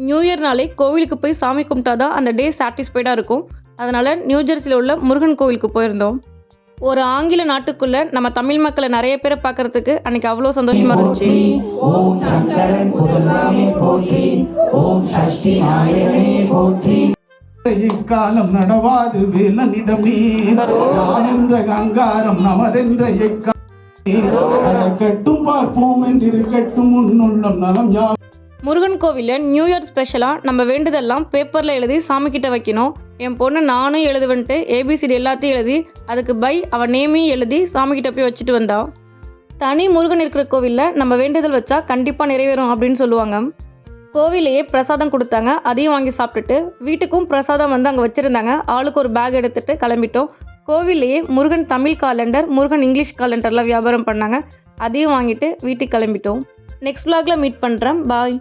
New இயர்னாலே கோவிலுக்கு போய் சாமி கும்பிட்டா தான் அந்த டே சாட்டிஸ்ஃபைடாக இருக்கும். அதனால் நியூ ஜெர்சியில் உள்ள முருகன் கோவிலுக்கு போயிருந்தோம். ஒரு ஆங்கில நாட்டுக்குள்ளே நம்ம தமிழ் மக்களை நிறைய பேரை பார்க்குறதுக்கு அன்றைக்கி அவ்வளோ சந்தோஷமாக இருந்துச்சு. இக்காலம் நடவாது வேலனிடமே அங்காரம் நமதென்ற கட்டும் பார்ப்போம் என்றிருக்கட்டும் முன்னுள்ளம் நலம். முருகன் கோவிலில் நியூ இயர் ஸ்பெஷலாக நம்ம வேண்டுதெல்லாம் பேப்பரில் எழுதி சாமிக்கிட்ட வைக்கணும். என் பொண்ணு நானும் எழுதுவன்ட்டு ஏபிசிடி எல்லாத்தையும் எழுதி அதுக்கு பை அவன் நேமையும் எழுதி சாமிக்கிட்ட போய் வச்சுட்டு வந்தா. தனி முருகன் இருக்கிற கோவிலில் நம்ம வேண்டுதல் வச்சா கண்டிப்பாக நிறைவேறும் அப்படின்னு சொல்லுவாங்க. கோவிலையே பிரசாதம் கொடுத்தாங்க, அதையும் வாங்கி சாப்பிட்டுட்டு வீட்டுக்கும் பிரசாதம் வந்து அங்கே வச்சுருந்தாங்க. ஆளுக்கு ஒரு பேக் எடுத்துகிட்டு கிளம்பிட்டோம். கோவிலையே முருகன் தமிழ் காலண்டர், முருகன் இங்கிலீஷ் காலண்டர்லாம் வியாபாரம் பண்ணாங்க. அதையும் வாங்கிட்டு வீட்டுக்கு கிளம்பிட்டோம். நெக்ஸ்ட் vlogல மீட் பண்ணுறேன். பாய்.